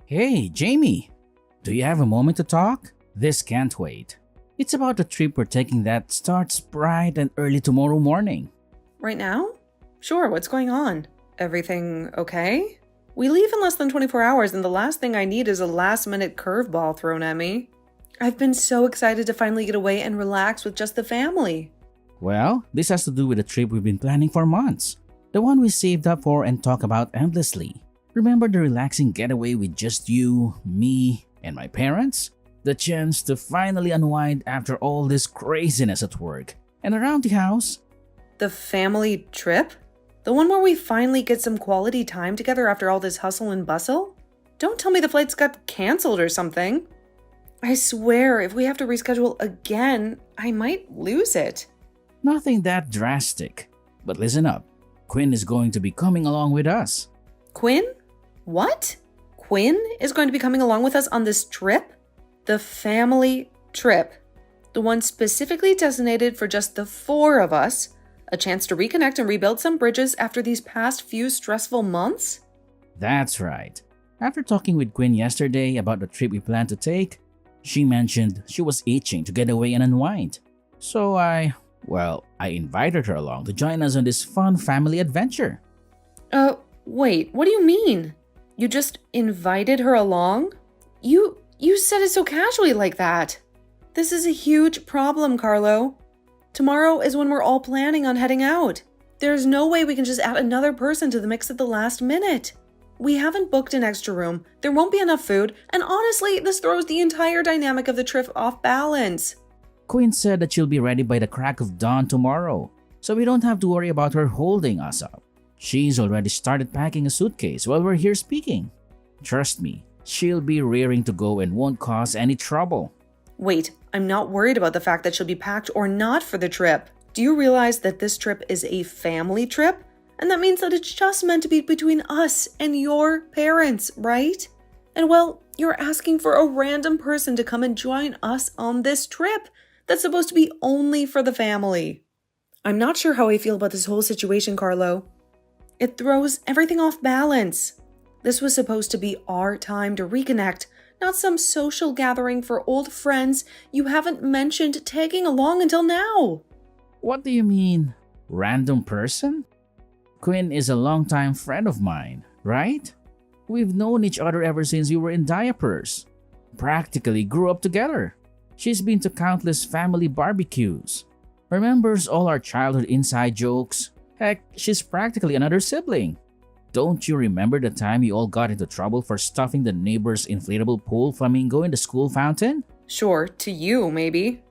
Hey, Jamie! Do you have a moment to talk? This can't wait. It's about the trip we're taking that starts bright and early tomorrow morning. Right now? Sure, what's going on? Everything okay? We leave in less than 24 hours, and the last thing I need is a last-minute curveball thrown at me. I've been so excited to finally get away and relax with just the family. Well, this has to do with the trip we've been planning for months. The one we saved up for and talk about endlessly. Remember the relaxing getaway with just you, me, and my parents? The chance to finally unwind after all this craziness at work and around the house? The family trip? The one where we finally get some quality time together after all this hustle and bustle? Don't tell me the flights got canceled or something. I swear, if we have to reschedule again, I might lose it. Nothing that drastic. But listen up. Quinn is going to be coming along with us. Quinn? What? Quinn is going to be coming along with us on this trip? The family trip. The one specifically designated for just the four of us. A chance to reconnect and rebuild some bridges after these past few stressful months? That's right. After talking with Quinn yesterday about the trip we plan to take, she mentioned she was itching to get away and unwind. So I invited her along to join us on this fun family adventure. Wait, what do you mean? You just invited her along? You said it so casually like that. This is a huge problem, Carlo. Tomorrow is when we're all planning on heading out. There's no way we can just add another person to the mix at the last minute. We haven't booked an extra room, there won't be enough food, and honestly, this throws the entire dynamic of the trip off balance. Quinn said that she'll be ready by the crack of dawn tomorrow, so we don't have to worry about her holding us up. She's already started packing a suitcase while we're here speaking. Trust me, she'll be rearing to go and won't cause any trouble. Wait, I'm not worried about the fact that she'll be packed or not for the trip. Do you realize that this trip is a family trip? And that means that it's just meant to be between us and your parents, right? And well, you're asking for a random person to come and join us on this trip that's supposed to be only for the family. I'm not sure how I feel about this whole situation, Carlo. It throws everything off balance. This was supposed to be our time to reconnect, not some social gathering for old friends you haven't mentioned tagging along until now. What do you mean, random person? Quinn is a longtime friend of mine, right? We've known each other ever since we were in diapers. Practically grew up together. She's been to countless family barbecues. Remembers all our childhood inside jokes. Heck, she's practically another sibling. Don't you remember the time you all got into trouble for stuffing the neighbor's inflatable pool flamingo in the school fountain? Sure, to you, maybe.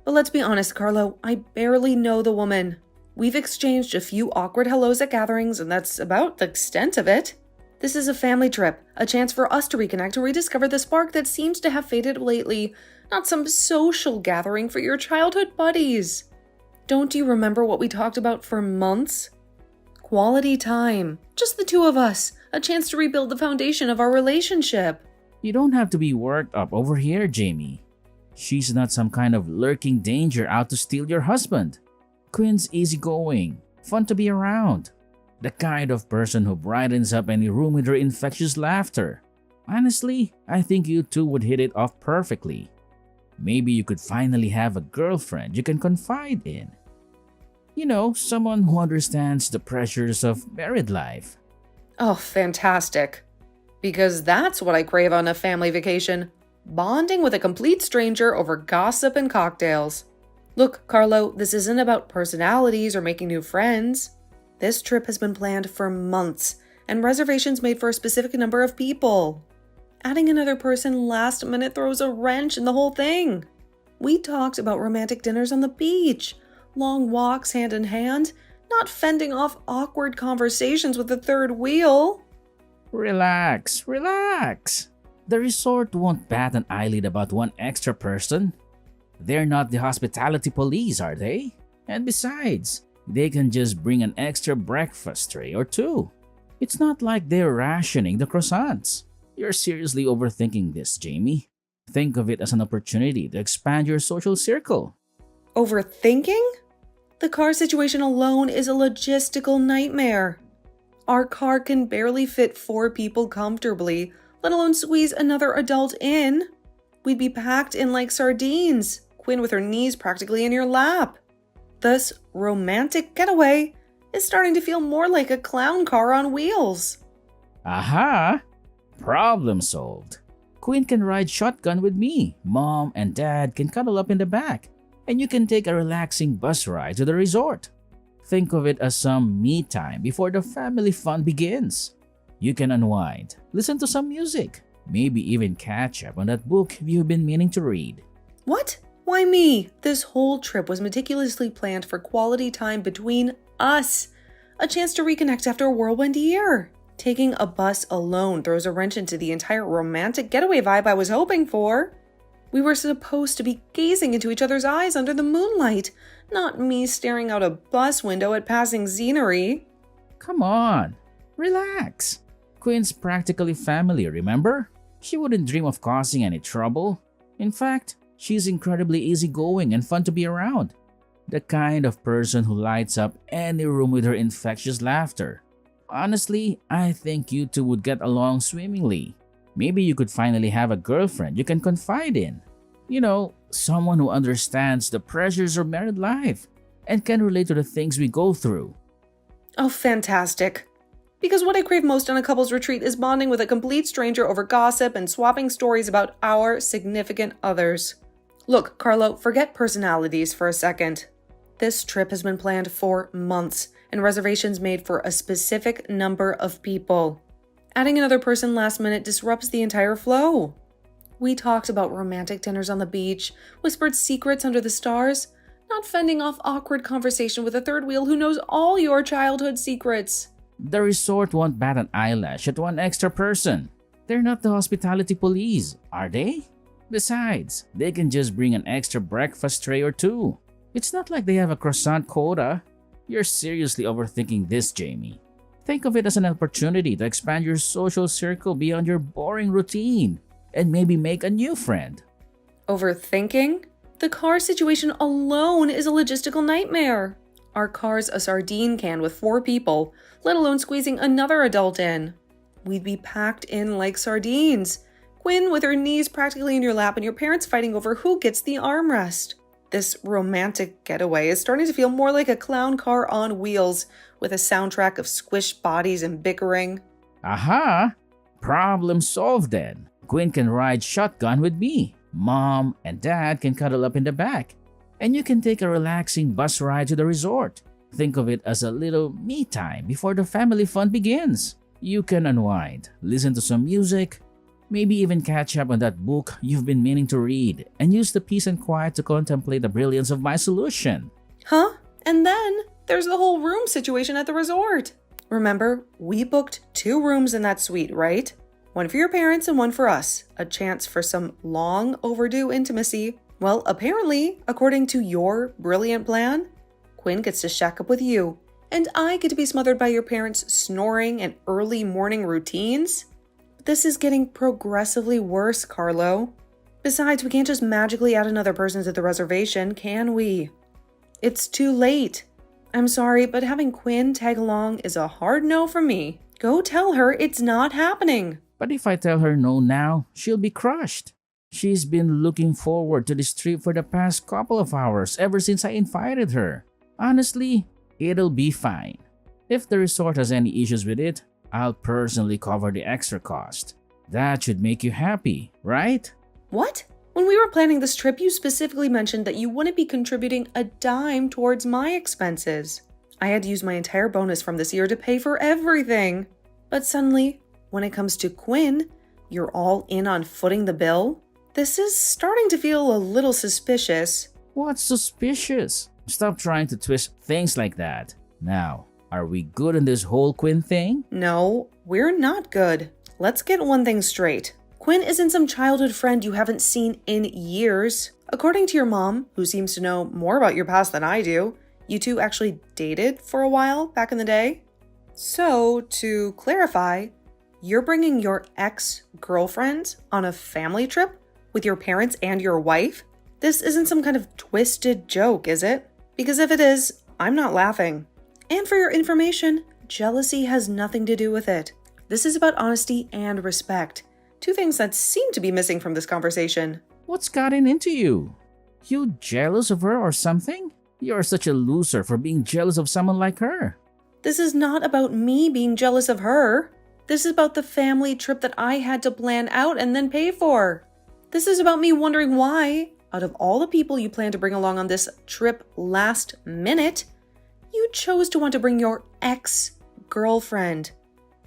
But let's be honest, Carlo, I barely know the woman. We've exchanged a few awkward hellos at gatherings, and that's about the extent of it. This is a family trip, a chance for us to reconnect and rediscover the spark that seems to have faded lately, not some social gathering for your childhood buddies. Don't you remember what we talked about for months? Quality time. Just the two of us. A chance to rebuild the foundation of our relationship. You don't have to be worked up over here, Jamie. She's not some kind of lurking danger out to steal your husband. Quinn's easygoing, fun to be around. The kind of person who brightens up any room with her infectious laughter. Honestly, I think you two would hit it off perfectly. Maybe you could finally have a girlfriend you can confide in. You know, someone who understands the pressures of married life. Oh, fantastic. Because that's what I crave on a family vacation. Bonding with a complete stranger over gossip and cocktails. Look, Carlo, this isn't about personalities or making new friends. This trip has been planned for months, and reservations made for a specific number of people. Adding another person last minute throws a wrench in the whole thing. We talked about romantic dinners on the beach, long walks hand in hand, not fending off awkward conversations with the third wheel. Relax. The resort won't bat an eyelid about one extra person. They're not the hospitality police, are they? And besides, they can just bring an extra breakfast tray or two. It's not like they're rationing the croissants. You're seriously overthinking this, Jamie. Think of it as an opportunity to expand your social circle. Overthinking? The car situation alone is a logistical nightmare. Our car can barely fit 4 people comfortably, let alone squeeze another adult in. We'd be packed in like sardines, Quinn with her knees practically in your lap. This romantic getaway is starting to feel more like a clown car on wheels. Aha! Problem solved. Quinn can ride shotgun with me. Mom and Dad can cuddle up in the back. And you can take a relaxing bus ride to the resort. Think of it as some me time before the family fun begins. You can unwind, listen to some music, maybe even catch up on that book you've been meaning to read. What? Why me? This whole trip was meticulously planned for quality time between us. A chance to reconnect after a whirlwind year. Taking a bus alone throws a wrench into the entire romantic getaway vibe I was hoping for. We were supposed to be gazing into each other's eyes under the moonlight, not me staring out a bus window at passing scenery. Come on, relax. Quinn's practically family, remember? She wouldn't dream of causing any trouble. In fact, she's incredibly easygoing and fun to be around. The kind of person who lights up any room with her infectious laughter. Honestly, I think you two would get along swimmingly. Maybe you could finally have a girlfriend you can confide in. You know, someone who understands the pressures of married life and can relate to the things we go through. Oh, fantastic. Because what I crave most on a couple's retreat is bonding with a complete stranger over gossip and swapping stories about our significant others. Look, Carlo, forget personalities for a second. This trip has been planned for months and reservations made for a specific number of people. Adding another person last minute disrupts the entire flow. We talked about romantic dinners on the beach, whispered secrets under the stars, not fending off awkward conversation with a third wheel who knows all your childhood secrets. The resort won't bat an eyelash at one extra person. They're not the hospitality police, are they? Besides, they can just bring an extra breakfast tray or two. It's not like they have a croissant quota. You're seriously overthinking this, Jamie. Think of it as an opportunity to expand your social circle beyond your boring routine and maybe make a new friend. Overthinking? The car situation alone is a logistical nightmare. Our car's a sardine can with 4 people, let alone squeezing another adult in. We'd be packed in like sardines. Quinn with her knees practically in your lap and your parents fighting over who gets the armrest. This romantic getaway is starting to feel more like a clown car on wheels with a soundtrack of squished bodies and bickering. Aha! Problem solved then. Quinn can ride shotgun with me. Mom and Dad can cuddle up in the back. And you can take a relaxing bus ride to the resort. Think of it as a little me time before the family fun begins. You can unwind, listen to some music, maybe even catch up on that book you've been meaning to read, and use the peace and quiet to contemplate the brilliance of my solution. Huh? And then there's the whole room situation at the resort. Remember, we booked 2 rooms in that suite, right? One for your parents and one for us. A chance for some long overdue intimacy. Well, apparently, according to your brilliant plan, Quinn gets to shack up with you, and I get to be smothered by your parents' snoring and early morning routines. This is getting progressively worse, Carlo. Besides, we can't just magically add another person to the reservation, can we? It's too late. I'm sorry, but having Quinn tag along is a hard no from me. Go tell her it's not happening. But if I tell her no now, she'll be crushed. She's been looking forward to this trip for the past couple of hours ever since I invited her. Honestly, it'll be fine. If the resort has any issues with it, I'll personally cover the extra cost. That should make you happy, right? What? When we were planning this trip, you specifically mentioned that you wouldn't be contributing a dime towards my expenses. I had to use my entire bonus from this year to pay for everything. But suddenly, when it comes to Quinn, you're all in on footing the bill? This is starting to feel a little suspicious. What's suspicious? Stop trying to twist things like that. Now, are we good on this whole Quinn thing? No, we're not good. Let's get one thing straight. Quinn isn't some childhood friend you haven't seen in years. According to your mom, who seems to know more about your past than I do, you two actually dated for a while back in the day. So, to clarify, you're bringing your ex-girlfriend on a family trip with your parents and your wife? This isn't some kind of twisted joke, is it? Because if it is, I'm not laughing. And for your information, jealousy has nothing to do with it. This is about honesty and respect. Two things that seem to be missing from this conversation. What's gotten into you? You jealous of her or something? You're such a loser for being jealous of someone like her. This is not about me being jealous of her. This is about the family trip that I had to plan out and then pay for. This is about me wondering why, out of all the people you plan to bring along on this trip last minute, you chose to want to bring your ex-girlfriend.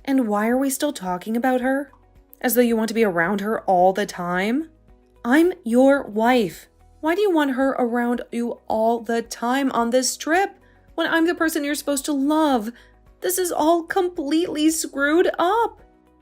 And why are we still talking about her? As though you want to be around her all the time? I'm your wife. Why do you want her around you all the time on this trip when I'm the person you're supposed to love? This is all completely screwed up.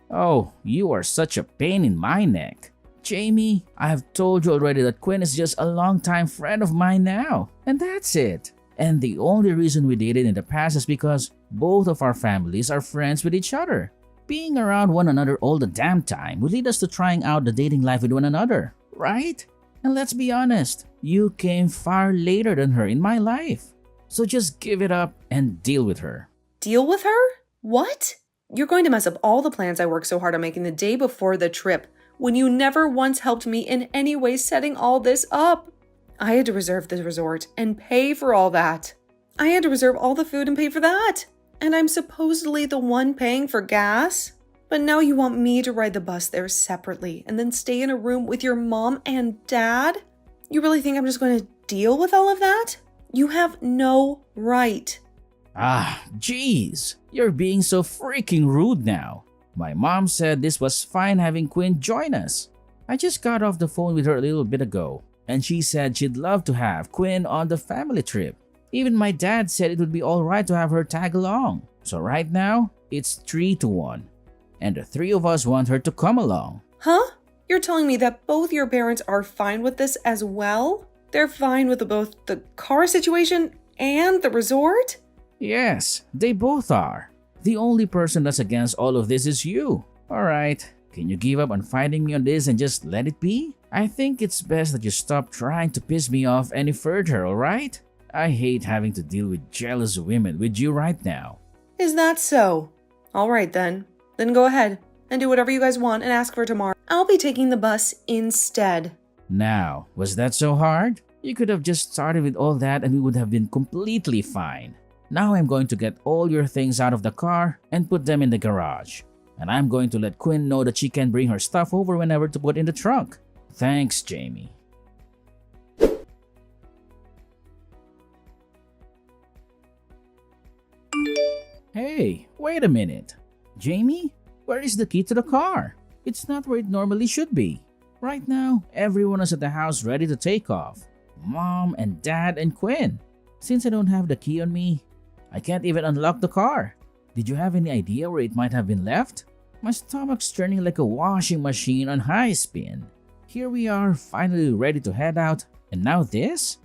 Oh, you are such a pain in my neck. Jamie, I have told you already that Quinn is just a longtime friend of mine now. And that's it. And the only reason we dated in the past is because both of our families are friends with each other. Being around one another all the damn time will lead us to trying out the dating life with one another, right? And let's be honest, you came far later than her in my life. So just give it up and deal with her. Deal with her? What? You're going to mess up all the plans I worked so hard on making the day before the trip, when you never once helped me in any way setting all this up. I had to reserve the resort and pay for all that. I had to reserve all the food and pay for that. And I'm supposedly the one paying for gas? But now you want me to ride the bus there separately and then stay in a room with your mom and dad? You really think I'm just going to deal with all of that? You have no right. Ah, jeez. You're being so freaking rude now. My mom said this was fine having Quinn join us. I just got off the phone with her a little bit ago, and she said she'd love to have Quinn on the family trip. Even my dad said it would be alright to have her tag along. So right now, it's 3-1. And the three of us want her to come along. Huh? You're telling me that both your parents are fine with this as well? They're fine with both the car situation and the resort? Yes, they both are. The only person that's against all of this is you. Alright, can you give up on fighting me on this and just let it be? I think it's best that you stop trying to piss me off any further, alright? I hate having to deal with jealous women with you right now. Is that so? Alright then. Then go ahead and do whatever you guys want and ask for tomorrow. I'll be taking the bus instead. Now, was that so hard? You could have just started with all that and we would have been completely fine. Now I'm going to get all your things out of the car and put them in the garage. And I'm going to let Quinn know that she can bring her stuff over whenever to put in the trunk. Thanks, Jamie. Hey, wait a minute. Jamie, where is the key to the car? It's not where it normally should be. Right now, everyone is at the house ready to take off. Mom and Dad and Quinn. Since I don't have the key on me, I can't even unlock the car. Did you have any idea where it might have been left? My stomach's turning like a washing machine on high spin. Here we are, finally ready to head out, and now this?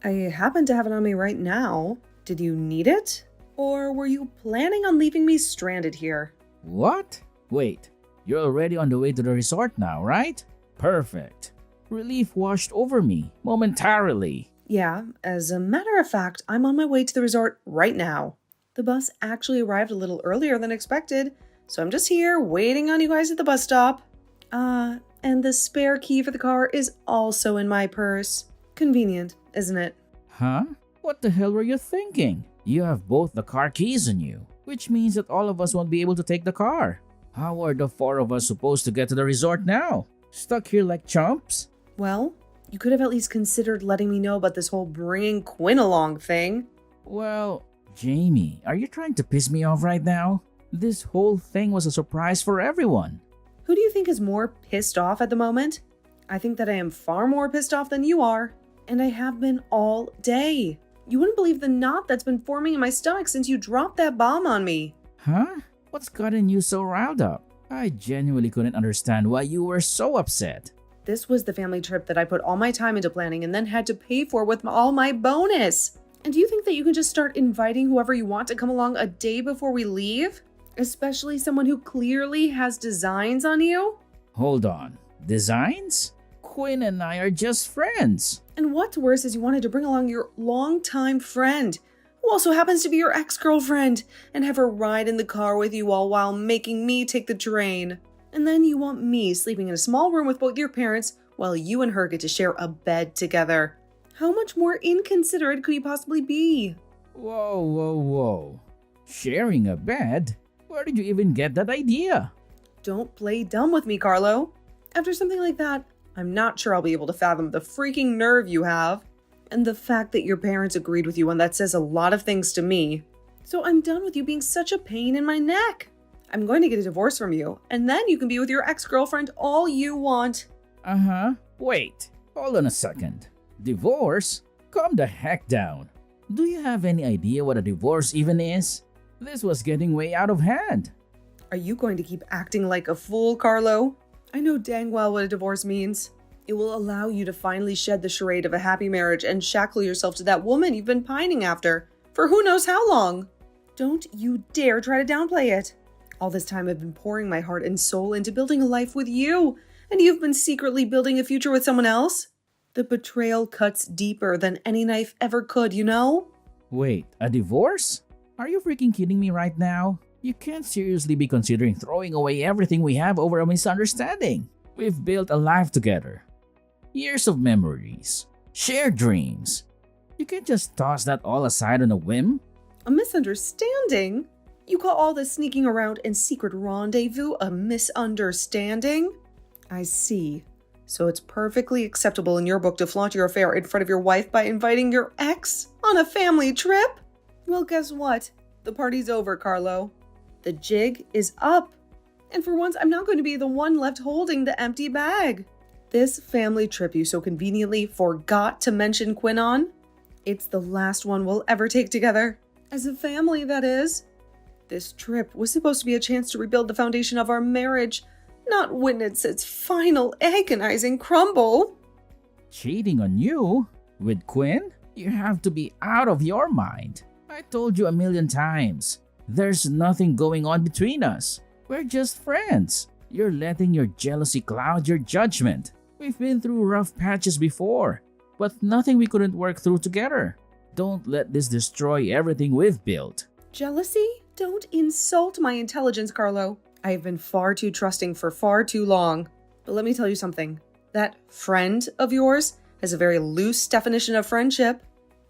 I happen to have it on me right now. Did you need it? Or were you planning on leaving me stranded here? What? Wait, you're already on the way to the resort now, right? Perfect. Relief washed over me momentarily. Yeah, as a matter of fact, I'm on my way to the resort right now. The bus actually arrived a little earlier than expected, so I'm just here waiting on you guys at the bus stop. And the spare key for the car is also in my purse. Convenient, isn't it? Huh? What the hell were you thinking? You have both the car keys on you, which means that all of us won't be able to take the car. How are the four of us supposed to get to the resort now? Stuck here like chumps? Well, you could have at least considered letting me know about this whole bringing Quinn along thing. Well, Jamie, are you trying to piss me off right now? This whole thing was a surprise for everyone. Who do you think is more pissed off at the moment? I think that I am far more pissed off than you are, and I have been all day. You wouldn't believe the knot that's been forming in my stomach since you dropped that bomb on me. Huh? What's gotten you so riled up? I genuinely couldn't understand why you were so upset. This was the family trip that I put all my time into planning and then had to pay for with all my bonus. And do you think that you can just start inviting whoever you want to come along a day before we leave? Especially someone who clearly has designs on you? Hold on. Designs? Quinn and I are just friends. And what's worse is you wanted to bring along your longtime friend, who also happens to be your ex-girlfriend, and have her ride in the car with you all while making me take the train. And then you want me sleeping in a small room with both your parents while you and her get to share a bed together. How much more inconsiderate could you possibly be? Whoa, whoa, whoa. Sharing a bed? Where did you even get that idea? Don't play dumb with me, Carlo. After something like that, I'm not sure I'll be able to fathom the freaking nerve you have. And the fact that your parents agreed with you on that says a lot of things to me. So I'm done with you being such a pain in my neck. I'm going to get a divorce from you, and then you can be with your ex-girlfriend all you want. Uh-huh. Wait. Hold on a second. Divorce? Calm the heck down. Do you have any idea what a divorce even is? This was getting way out of hand. Are you going to keep acting like a fool, Carlo? I know dang well what a divorce means. It will allow you to finally shed the charade of a happy marriage and shackle yourself to that woman you've been pining after for who knows how long. Don't you dare try to downplay it. All this time I've been pouring my heart and soul into building a life with you, and you've been secretly building a future with someone else? The betrayal cuts deeper than any knife ever could, you know? Wait, a divorce? Are you freaking kidding me right now? You can't seriously be considering throwing away everything we have over a misunderstanding. We've built a life together. Years of memories. Shared dreams. You can't just toss that all aside on a whim? A misunderstanding? You call all this sneaking around and secret rendezvous a misunderstanding? I see. So it's perfectly acceptable in your book to flaunt your affair in front of your wife by inviting your ex on a family trip? Well, guess what? The party's over, Carlo. The jig is up. And for once, I'm not going to be the one left holding the empty bag. This family trip you so conveniently forgot to mention Quinn on, it's the last one we'll ever take together. As a family, that is. This trip was supposed to be a chance to rebuild the foundation of our marriage, not witness its final agonizing crumble. Cheating on you? With Quinn? You have to be out of your mind. I told you a million times. There's nothing going on between us. We're just friends. You're letting your jealousy cloud your judgment. We've been through rough patches before, but nothing we couldn't work through together. Don't let this destroy everything we've built. Jealousy? Don't insult my intelligence, Carlo. I have been far too trusting for far too long. But let me tell you something. That friend of yours has a very loose definition of friendship.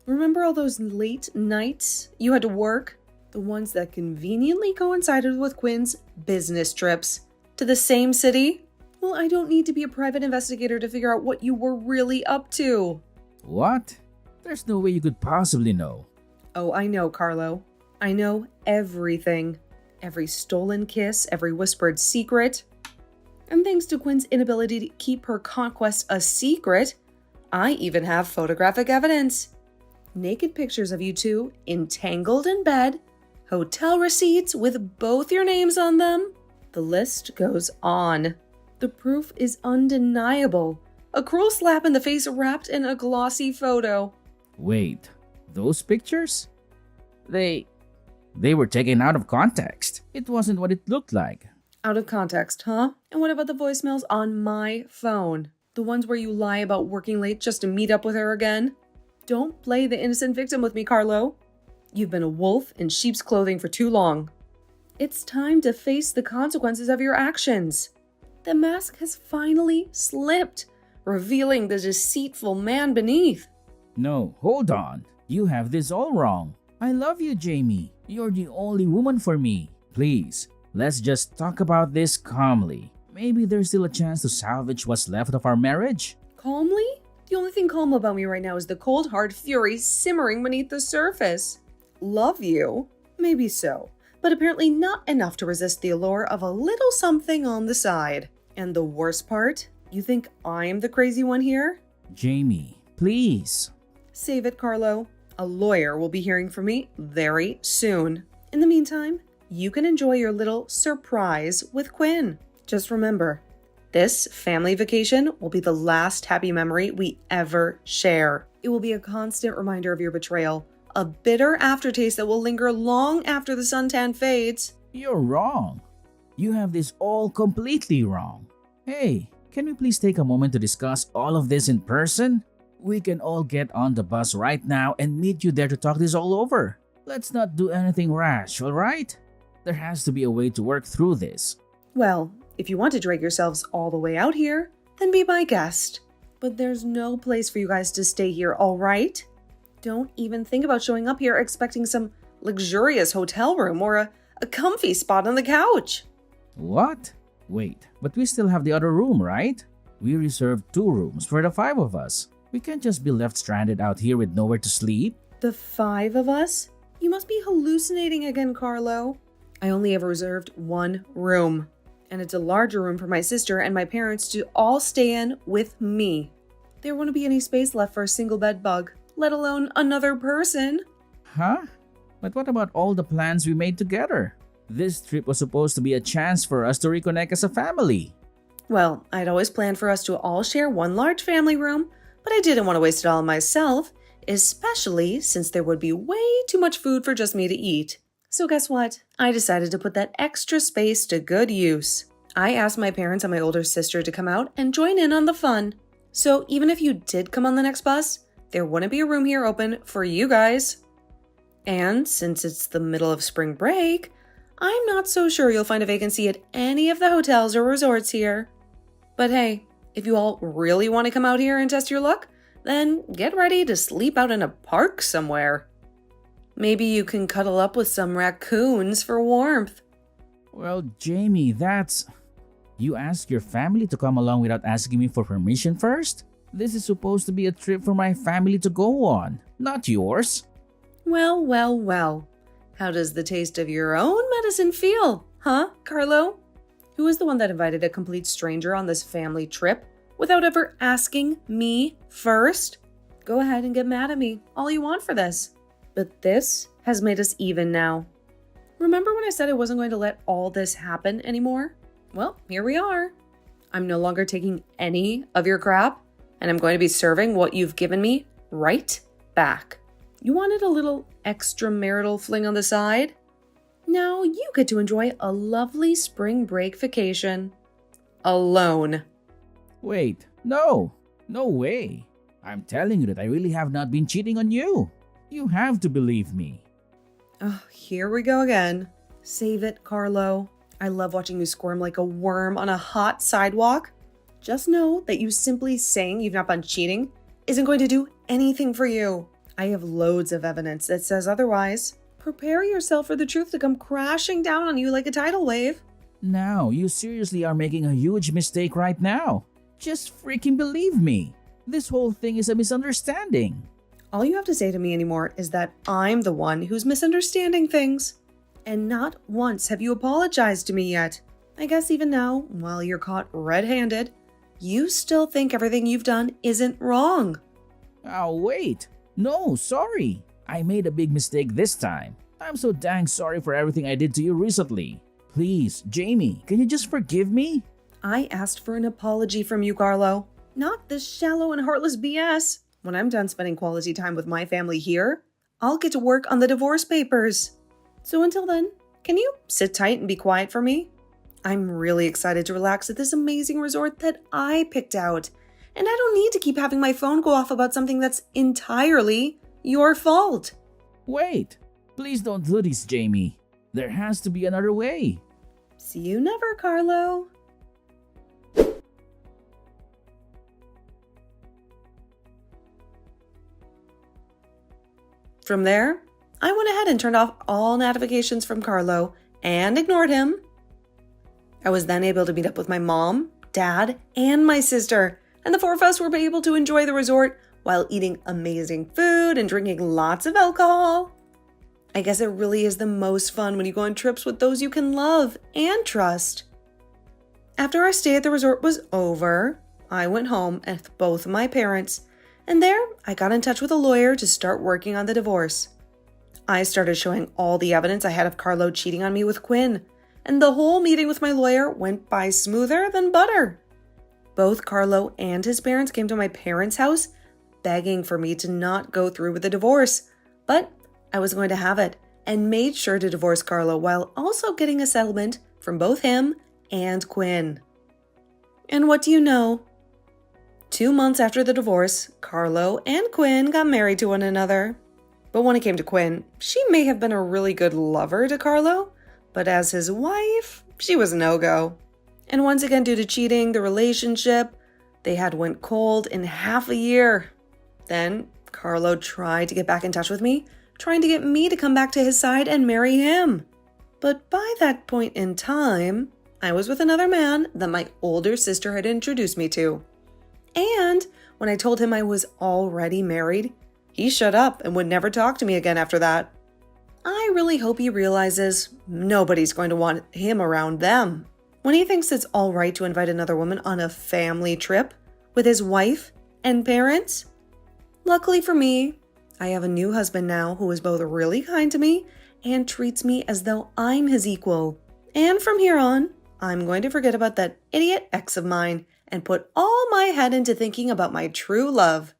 Remember all those late nights you had to work? The ones that conveniently coincided with Quinn's business trips to the same city? Well, I don't need to be a private investigator to figure out what you were really up to. What? There's no way you could possibly know. Oh, I know, Carlo. I know everything. Every stolen kiss, every whispered secret. And thanks to Quinn's inability to keep her conquest a secret, I even have photographic evidence. Naked pictures of you two, entangled in bed, hotel receipts with both your names on them. The list goes on. The proof is undeniable. A cruel slap in the face wrapped in a glossy photo. Wait, those pictures? They were taken out of context. It wasn't what it looked like. Out of context, huh? And what about the voicemails on my phone? The ones where you lie about working late just to meet up with her again? Don't play the innocent victim with me, Carlo. You've been a wolf in sheep's clothing for too long. It's time to face the consequences of your actions. The mask has finally slipped, revealing the deceitful man beneath. No, hold on. You have this all wrong. I love you, Jamie. You're the only woman for me. Please, let's just talk about this calmly. Maybe there's still a chance to salvage what's left of our marriage. Calmly? The only thing calm about me right now is the cold, hard fury simmering beneath the surface. Love you? Maybe so, but apparently not enough to resist the allure of a little something on the side. And the worst part? You think I'm the crazy one here? Jamie, please. Save it, Carlo. A lawyer will be hearing from me very soon. In the meantime, you can enjoy your little surprise with Quinn. Just remember, this family vacation will be the last happy memory we ever share. It will be a constant reminder of your betrayal, a bitter aftertaste that will linger long after the suntan fades. You're wrong. You have this all completely wrong. Hey, can we please take a moment to discuss all of this in person? We can all get on the bus right now and meet you there to talk this all over. Let's not do anything rash, alright? There has to be a way to work through this. Well, if you want to drag yourselves all the way out here, then be my guest. But there's no place for you guys to stay here, all right? Don't even think about showing up here expecting some luxurious hotel room or a comfy spot on the couch. What? Wait, but we still have the other room, right? We reserved 2 rooms for the 5 of us. We can't just be left stranded out here with nowhere to sleep. The 5 of us? You must be hallucinating again, Carlo. I only ever reserved 1 room. And it's a larger room for my sister and my parents to all stay in with me. There wouldn't be any space left for a single bed bug, let alone another person. Huh? But what about all the plans we made together? This trip was supposed to be a chance for us to reconnect as a family. Well, I'd always planned for us to all share one large family room, but I didn't want to waste it all myself, especially since there would be way too much food for just me to eat. So guess what? I decided to put that extra space to good use. I asked my parents and my older sister to come out and join in on the fun. So even if you did come on the next bus, there wouldn't be a room here open for you guys. And since it's the middle of spring break, I'm not so sure you'll find a vacancy at any of the hotels or resorts here. But hey, if you all really want to come out here and test your luck, then get ready to sleep out in a park somewhere. Maybe you can cuddle up with some raccoons for warmth. Well, Jamie, that's... You asked your family to come along without asking me for permission first? This is supposed to be a trip for my family to go on, not yours. Well, well, well. How does the taste of your own medicine feel, huh, Carlo? Who is the one that invited a complete stranger on this family trip without ever asking me first? Go ahead and get mad at me all you want for this. But this has made us even now. Remember when I said I wasn't going to let all this happen anymore? Well, here we are. I'm no longer taking any of your crap, and I'm going to be serving what you've given me right back. You wanted a little extramarital fling on the side? Now you get to enjoy a lovely spring break vacation. Alone. Wait, no way. I'm telling you that I really have not been cheating on you. You have to believe me. Oh, here we go again. Save it, Carlo. I love watching you squirm like a worm on a hot sidewalk. Just know that you simply saying you've not been cheating isn't going to do anything for you. I have loads of evidence that says otherwise. Prepare yourself for the truth to come crashing down on you like a tidal wave. Now, you seriously are making a huge mistake right now. Just freaking believe me. This whole thing is a misunderstanding. All you have to say to me anymore is that I'm the one who's misunderstanding things. And not once have you apologized to me yet. I guess even now, while you're caught red-handed, you still think everything you've done isn't wrong. Oh, wait. No, sorry. I made a big mistake this time. I'm so dang sorry for everything I did to you recently. Please, Jamie, can you just forgive me? I asked for an apology from you, Carlo. Not this shallow and heartless BS. When I'm done spending quality time with my family here, I'll get to work on the divorce papers. So until then, can you sit tight and be quiet for me? I'm really excited to relax at this amazing resort that I picked out. And I don't need to keep having my phone go off about something that's entirely your fault. Wait, please don't do this, Jamie. There has to be another way. See you never, Carlo. From there, I went ahead and turned off all notifications from Carlo and ignored him. I was then able to meet up with my mom, dad, and my sister, and the 4 of us were able to enjoy the resort while eating amazing food and drinking lots of alcohol. I guess it really is the most fun when you go on trips with those you can love and trust. After our stay at the resort was over, I went home with both of my parents, and there I got in touch with a lawyer to start working on the divorce. I started showing all the evidence I had of Carlo cheating on me with Quinn, and the whole meeting with my lawyer went by smoother than butter. Both Carlo and his parents came to my parents' house begging for me to not go through with the divorce, but I was going to have it and made sure to divorce Carlo while also getting a settlement from both him and Quinn. And what do you know? 2 months after the divorce, Carlo and Quinn got married to one another. But when it came to Quinn, she may have been a really good lover to Carlo, but as his wife, she was a no-go. And once again, due to cheating, the relationship they had went cold in half a year. Then Carlo tried to get back in touch with me, trying to get me to come back to his side and marry him. But by that point in time, I was with another man that my older sister had introduced me to. And when I told him I was already married, he shut up and would never talk to me again after that. I really hope he realizes nobody's going to want him around them when he thinks it's all right to invite another woman on a family trip with his wife and parents. Luckily for me, I have a new husband now who is both really kind to me and treats me as though I'm his equal. And from here on, I'm going to forget about that idiot ex of mine and put all my head into thinking about my true love.